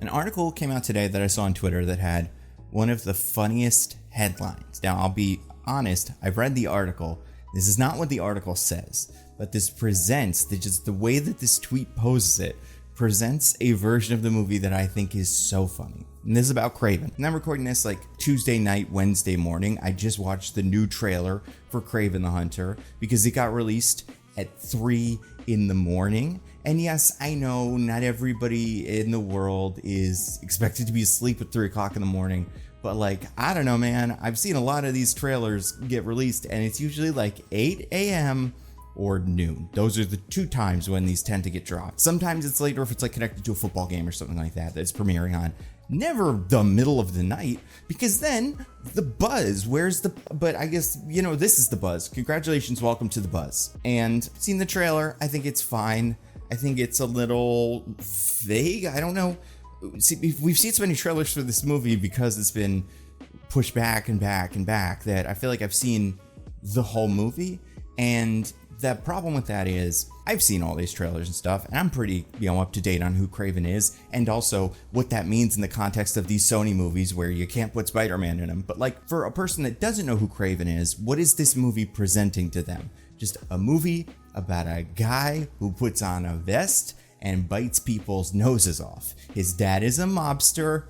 An article came out today that I saw on Twitter that had one of the funniest headlines. Now, I'll be honest, I've read the article. This is not what the article says, but this presents, just the way that this tweet poses it, presents a version of the movie that I think is so funny. And this is about Kraven. And I'm recording this like Tuesday night, Wednesday morning. I just watched the new trailer for Kraven the Hunter because it got released at 3 in the morning. And yes, I know not everybody in the world is expected to be asleep at 3 o'clock in the morning, but like, I don't know, man. I've seen a lot of these trailers get released and it's usually like 8 a.m. or noon. Those are the two times when these tend to get dropped. Sometimes it's later if it's like connected to a football game or something like that that's premiering on. Never the middle of the night, because then the buzz, but I guess, this is the buzz. Congratulations, welcome to the buzz. And seen the trailer, I think it's fine. I think it's a little vague. I don't know. See, we've seen so many trailers for this movie because it's been pushed back and back and back that I feel like I've seen the whole movie. And the problem with that is I've seen all these trailers and stuff, and I'm pretty, up to date on who Kraven is and also what that means in the context of these Sony movies where you can't put Spider-Man in them. But like, for a person that doesn't know who Kraven is, what is this movie presenting to them? Just a movie about a guy who puts on a vest and bites people's noses off. His dad is a mobster.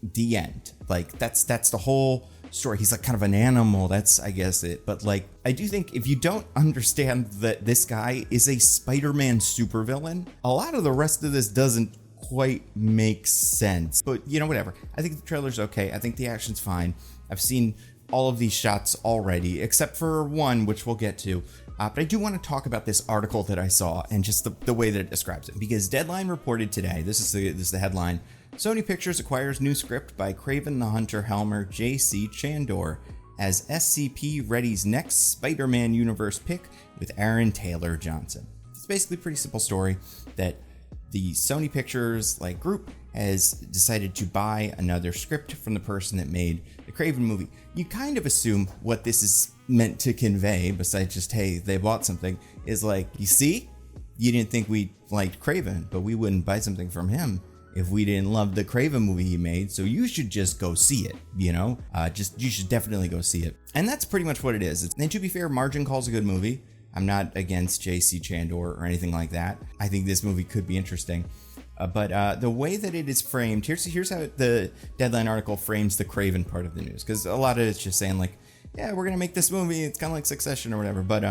The end. Like, that's the whole story. He's like kind of an animal. That's, I guess, it. But like, I do think if you don't understand that this guy is a Spider-Man supervillain, a lot of the rest of this doesn't quite make sense. But whatever. I think the trailer's okay. I think the action's fine. I've seen all of these shots already, except for one, which we'll get to. But I do want to talk about this article that I saw and just the way that it describes it. Because Deadline reported today, this is the headline, Sony Pictures acquires new script by Kraven the Hunter helmer J.C. Chandor as SCP readies next Spider-Man universe pick with Aaron Taylor Johnson. It's basically a pretty simple story that the Sony Pictures group has decided to buy another script from the person that made the Kraven movie. You kind of assume what this is meant to convey, besides just, hey, they bought something, is like, you see, you didn't think we liked Kraven, but we wouldn't buy something from him if we didn't love the Kraven movie he made, so you should just go see it, you should definitely go see it. And that's pretty much what it is. And to be fair, Margin Call's a good movie. I'm not against J.C. Chandor or anything like that. I think this movie could be interesting. But the way that it is framed, here's how the Deadline article frames the Kraven part of the news, because a lot of it's just saying like, yeah, we're gonna make this movie. It's kind of like Succession or whatever. But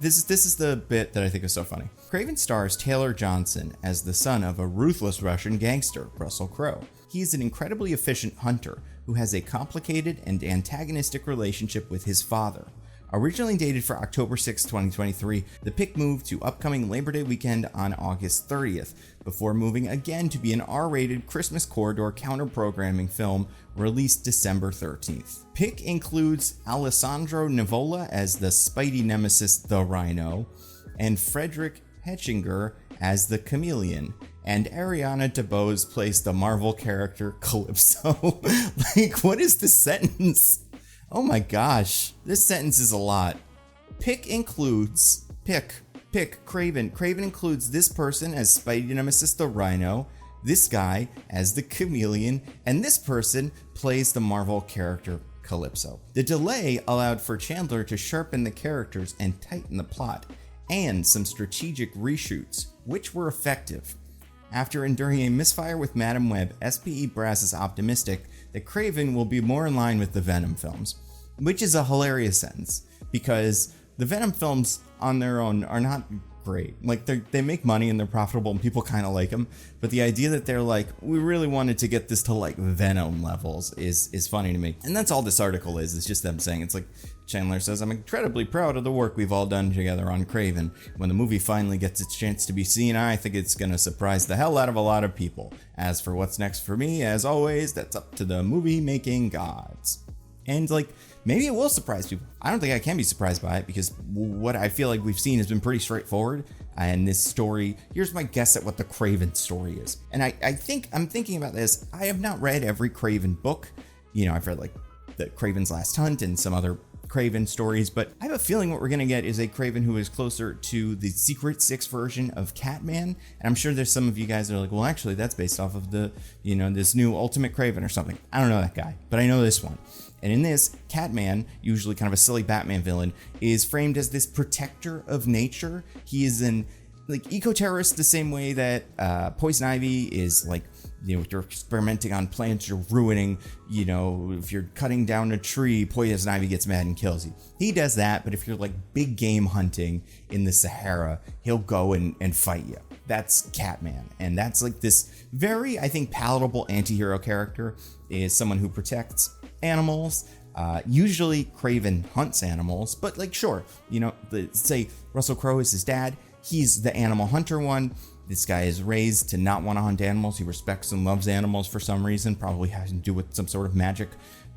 this is the bit that I think is so funny. Kraven stars Taylor Johnson as the son of a ruthless Russian gangster, Russell Crowe. He is an incredibly efficient hunter who has a complicated and antagonistic relationship with his father. Originally dated for October 6, 2023, the pick moved to upcoming Labor Day weekend on August 30th, before moving again to be an R-rated Christmas corridor counter-programming film released December 13th. Pick includes Alessandro Nivola as the Spidey nemesis, the Rhino, and Frederick Hetchinger as the Chameleon, and Ariana DeBose plays the Marvel character Calypso. What is this sentence? Oh my gosh, this sentence is a lot. Kraven. Kraven includes this person as Spidey nemesis the Rhino, this guy as the Chameleon, and this person plays the Marvel character Calypso. The delay allowed for Chandler to sharpen the characters and tighten the plot, and some strategic reshoots, which were effective. After enduring a misfire with Madam Web, SPE Brass is optimistic that Kraven will be more in line with the Venom films, which is a hilarious sentence, because the Venom films on their own are not great. They make money and they're profitable and people kind of like them, but the idea that they're like, we really wanted to get this to Venom levels is funny to me. And that's all this article is. It's just them saying, it's like Chandler says, I'm incredibly proud of the work we've all done together on Kraven. When the movie finally gets its chance to be seen, I think it's going to surprise the hell out of a lot of people. As for what's next for me, as always, that's up to the movie making gods. And maybe it will surprise people. I don't think I can be surprised by it, because what I feel like we've seen has been pretty straightforward. And this story, here's my guess at what the Kraven story is. And I'm thinking about this. I have not read every Kraven book. I've read the Kraven's Last Hunt and some other Kraven stories, but I have a feeling what we're going to get is a Kraven who is closer to the Secret Six version of Catman. And I'm sure there's some of you guys that are like, well, actually, that's based off of the, this new Ultimate Kraven or something. I don't know that guy, but I know this one. And in this, Catman, usually kind of a silly Batman villain, is framed as this protector of nature. He is an eco-terrorist the same way that Poison Ivy is like, if you're experimenting on plants, you're ruining, if you're cutting down a tree, Poison Ivy gets mad and kills you. He does that, but if you're like big game hunting in the Sahara, he'll go and fight you. That's Catman. And that's like this very, I think, palatable anti-hero character, is someone who protects animals. Usually Kraven hunts animals, but like, sure, say Russell Crowe is his dad. He's the animal hunter one. This guy is raised to not want to hunt animals. He respects and loves animals for some reason. Probably has to do with some sort of magic,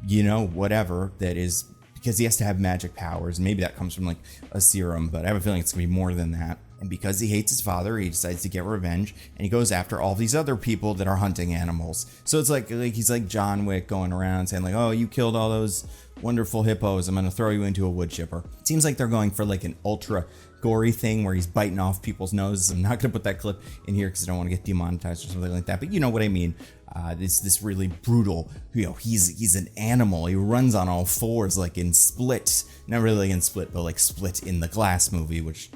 whatever that is, because he has to have magic powers. And maybe that comes from like a serum, but I have a feeling it's going to be more than that. And because he hates his father, he decides to get revenge, and he goes after all these other people that are hunting animals. So it's like he's like John Wick going around saying like, oh, you killed all those wonderful hippos, I'm going to throw you into a wood chipper. It seems like they're going for like an ultra gory thing where he's biting off people's noses. I'm not going to put that clip in here because I don't want to get demonetized or something like that, but you know what I mean. This really brutal, he's an animal. He runs on all fours like in Split. Not really like in Split, but like Split in the Glass movie, which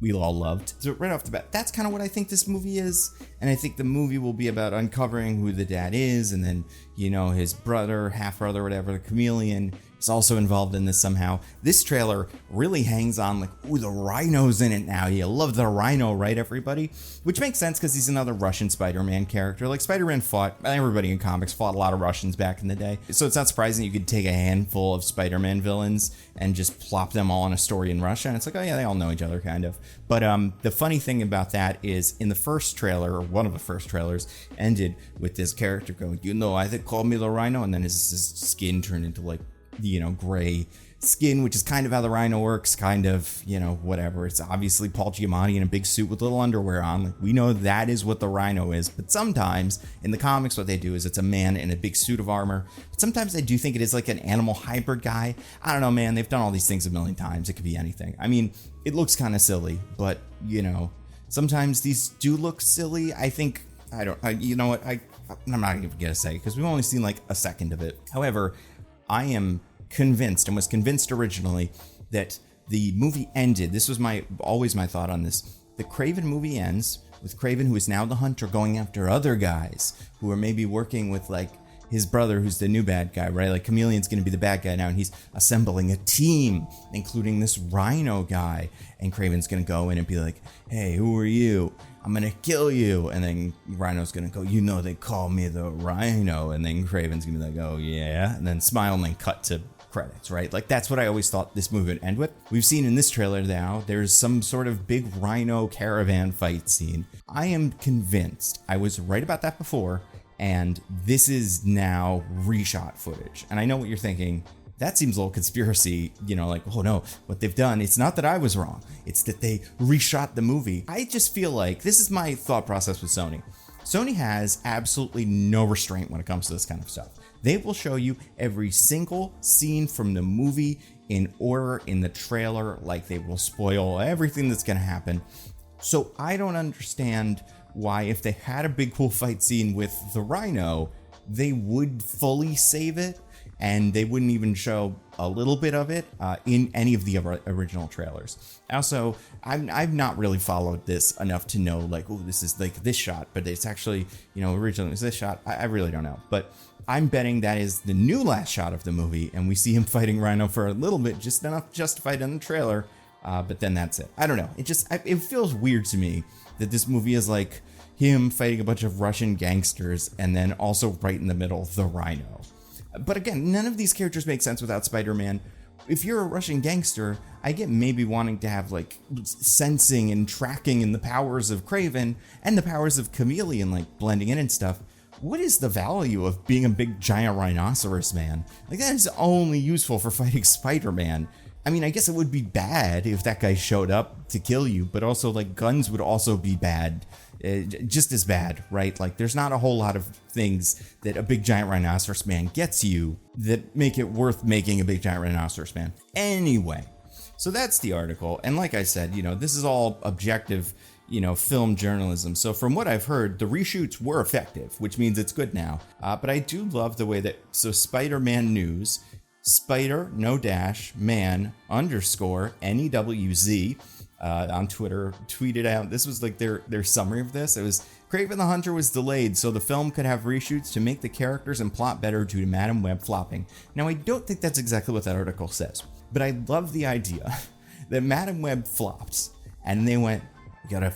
we all loved. So right off the bat, that's kind of what I think this movie is. And I think the movie will be about uncovering who the dad is, and then, his brother, half-brother, whatever, the chameleon, is also involved in this somehow. This trailer really hangs on like, ooh, the Rhino's in it now. You love the Rhino, right, everybody? Which makes sense because he's another Russian Spider-Man character. Like, Spider-Man everybody in comics fought a lot of Russians back in the day. So it's not surprising you could take a handful of Spider-Man villains and just plop them all in a story in Russia. And it's like, oh yeah, they all know each other, kind of. But the funny thing about that is in the first trailer, or one of the first trailers, ended with this character going, I think call me the Rhino, and then his skin turned into like, gray skin, which is kind of how the Rhino works, kind of, whatever. It's obviously Paul Giamatti in a big suit with little underwear on. Like, we know that is what the Rhino is, but sometimes in the comics what they do is it's a man in a big suit of armor. But sometimes I do think it is like an animal hybrid guy. I don't know, man. They've done all these things a million times. It could be anything. I mean, it looks kind of silly, but sometimes these do look silly. I think, you know what? I'm not even gonna say, because we've only seen like a second of it. However, I am convinced, and was convinced originally, that the movie ended. This was always my thought on this. The Kraven movie ends with Kraven, who is now the hunter, going after other guys who are maybe working with like his brother, who's the new bad guy, right? Like Chameleon's going to be the bad guy now, and he's assembling a team, including this Rhino guy. And Kraven's going to go in and be like, hey, who are you? I'm going to kill you. And then Rhino's going to go, they call me the Rhino. And then Kraven's going to be like, oh yeah. And then smile and then cut to credits, right? Like, that's what I always thought this movie would end with. We've seen in this trailer now, there's some sort of big Rhino caravan fight scene. I am convinced I was right about that before, and this is now reshot footage. And I know what you're thinking. That seems a little conspiracy, like, oh no, what they've done, it's not that I was wrong. It's that they reshot the movie. I just feel like, this is my thought process with Sony. Sony has absolutely no restraint when it comes to this kind of stuff. They will show you every single scene from the movie in order in the trailer, like they will spoil everything that's going to happen. So I don't understand why, if they had a big cool fight scene with the Rhino, they would fully save it, and they wouldn't even show a little bit of it in any of the original trailers. Also, I've not really followed this enough to know, like, oh, this is like this shot, but it's actually, originally it was this shot. I really don't know, but I'm betting that is the new last shot of the movie, and we see him fighting Rhino for a little bit, just enough justified in the trailer, but then that's it. I don't know. It feels weird to me that this movie is like him fighting a bunch of Russian gangsters, and then also right in the middle, the Rhino. But again, none of these characters make sense without Spider-Man. If you're a Russian gangster, I get maybe wanting to have like sensing and tracking and the powers of Kraven and the powers of Chameleon, like blending in and stuff. What is the value of being a big giant rhinoceros man? Like, that is only useful for fighting Spider-Man. I mean, I guess it would be bad if that guy showed up to kill you, but also like guns would also be bad, just as bad, right? Like there's not a whole lot of things that a big giant rhinoceros man gets you that make it worth making a big giant rhinoceros man. Anyway, so that's the article. And like I said, you know, this is all objective, you know, film journalism. So from what I've heard, the reshoots were effective, which means it's good now. But I do love the way that, so Spider-Man News, Spider, no dash, man, underscore, NEWZ, on Twitter, tweeted out, this was like their summary of this. It was, Kraven the Hunter was delayed so the film could have reshoots to make the characters and plot better due to Madam Web flopping. Now, I don't think that's exactly what that article says, but I love the idea that Madam Web flopped, and they went,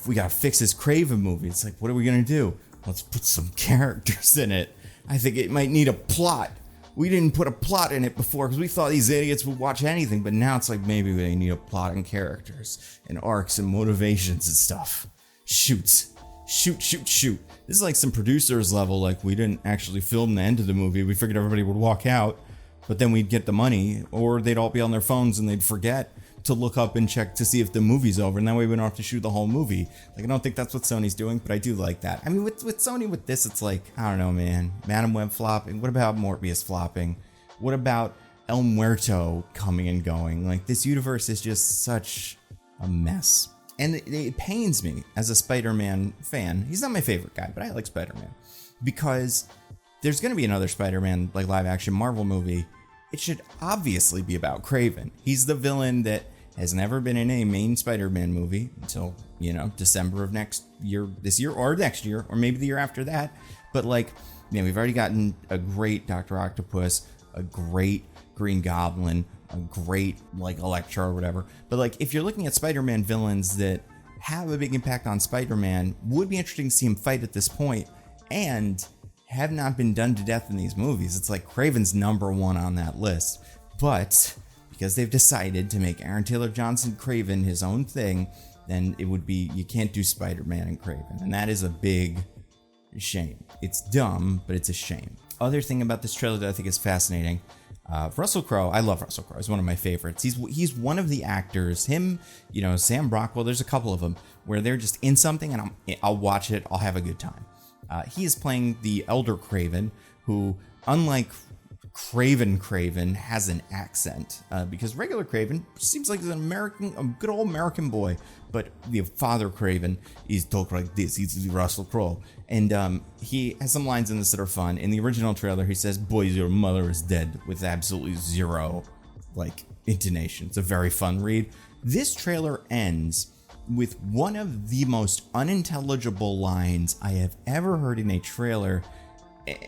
we gotta fix this Kraven movie. It's like, what are we gonna do? Let's put some characters in it. I think it might need a plot. We didn't put a plot in it before because we thought these idiots would watch anything, but now it's like maybe they need a plot and characters and arcs and motivations and stuff. Shoot. This is like some producers level, like we didn't actually film the end of the movie. We figured everybody would walk out, but then we'd get the money, or they'd all be on their phones and they'd forget to look up and check to see if the movie's over, and that way we don't have to shoot the whole movie. Like, I don't think that's what Sony's doing, but I do like that. I mean, with Sony, with this, it's like, I don't know, man. Madam Web flopping. What about Morbius flopping? What about El Muerto coming and going? Like, this universe is just such a mess. And it pains me as a Spider-Man fan. He's not my favorite guy, but I like Spider-Man. Because there's going to be another Spider-Man, like, live-action Marvel movie. It should obviously be about Kraven. He's the villain that has never been in a main Spider-Man movie until, you know, December of this year or next year, or maybe the year after that. But like, you know, we've already gotten a great Dr. Octopus, a great Green Goblin, a great like Electro or whatever. But like, if you're looking at Spider-Man villains that have a big impact on Spider-Man, would be interesting to see him fight at this point, and have not been done to death in these movies. It's like Kraven's #1 on that list. But because they've decided to make Aaron Taylor Johnson Kraven his own thing, then it would be, you can't do Spider-Man and Kraven. And that is a big shame. It's dumb, but it's a shame. Other thing about this trailer that I think is fascinating, Russell Crowe, I love Russell Crowe. He's one of my favorites. He's one of the actors, him, you know, Sam Rockwell, there's a couple of them where they're just in something and I'll watch it, I'll have a good time. He is playing the elder Kraven, who, unlike Kraven, has an accent. Because regular Kraven seems like he's a good old American boy, but the father Kraven is talk like this. He's Russell Crowe, and he has some lines in this that are fun. In the original trailer, he says, "Boys, your mother is dead," with absolutely zero like intonation. It's a very fun read. This trailer ends with one of the most unintelligible lines I have ever heard in a trailer.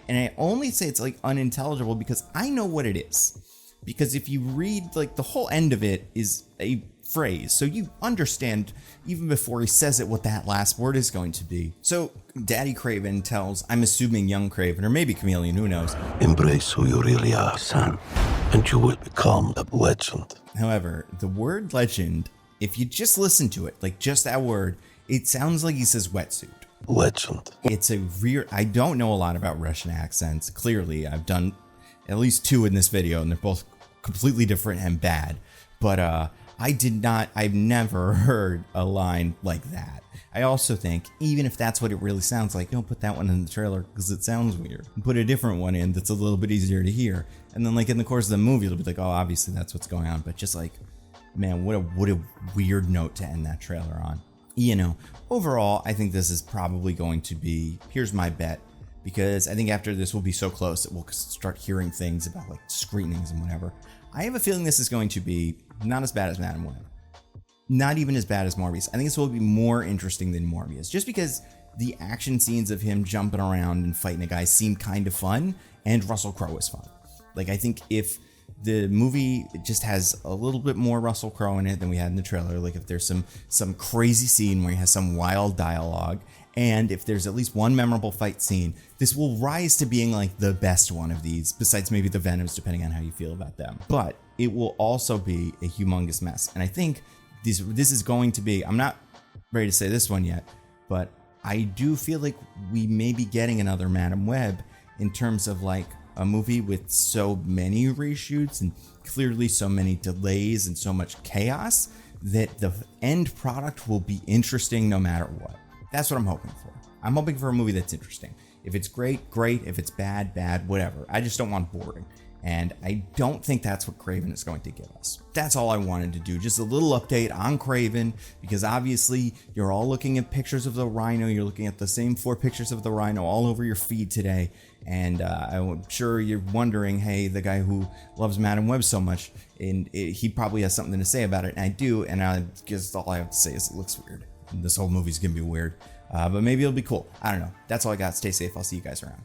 And I only say it's like unintelligible because I know what it is. Because if you read, like, the whole end of it is a phrase, so you understand even before he says it what that last word is going to be. So Daddy Kraven tells, I'm assuming young Kraven, or maybe Chameleon, who knows. Embrace who you really are, son, and you will become a legend. However, the word legend, if you just listen to it, like just that word, it sounds like he says wetsuit. Legend. It's a weird, I don't know a lot about Russian accents. Clearly, I've done at least 2 in this video, and they're both completely different and bad. But I've never heard a line like that. I also think, even if that's what it really sounds like, don't put that one in the trailer because it sounds weird. Put a different one in that's a little bit easier to hear. And then, like, in the course of the movie, it'll be like, oh, obviously that's what's going on. But just like, man, what a weird note to end that trailer on. You know, overall, I think this is probably going to be, here's my bet, because I think after this we'll be so close that we'll start hearing things about like screenings and whatever. I have a feeling this is going to be not as bad as Madam Web. Not even as bad as Morbius. I think this will be more interesting than Morbius, just because the action scenes of him jumping around and fighting a guy seem kind of fun, and Russell Crowe is fun. Like, I think if the movie just has a little bit more Russell Crowe in it than we had in the trailer, like if there's some crazy scene where he has some wild dialogue, and if there's at least one memorable fight scene, this will rise to being like the best one of these, besides maybe the Venoms, depending on how you feel about them. But it will also be a humongous mess. And I think this is going to be, I'm not ready to say this one yet, but I do feel like we may be getting another Madam Web in terms of like a movie with so many reshoots and clearly so many delays and so much chaos that the end product will be interesting no matter what. That's what I'm hoping for. I'm hoping for a movie that's interesting. If it's great, great. If it's bad, bad, whatever. I just don't want boring. And I don't think that's what Kraven is going to give us. That's all I wanted to do. Just a little update on Kraven, because obviously you're all looking at pictures of the Rhino. You're looking at the same 4 pictures of the Rhino all over your feed today. And I'm sure you're wondering, hey, the guy who loves Madam Web so much, and he probably has something to say about it. And I do. And I guess all I have to say is it looks weird. This whole movie's going to be weird. But maybe it'll be cool. I don't know. That's all I got. Stay safe. I'll see you guys around.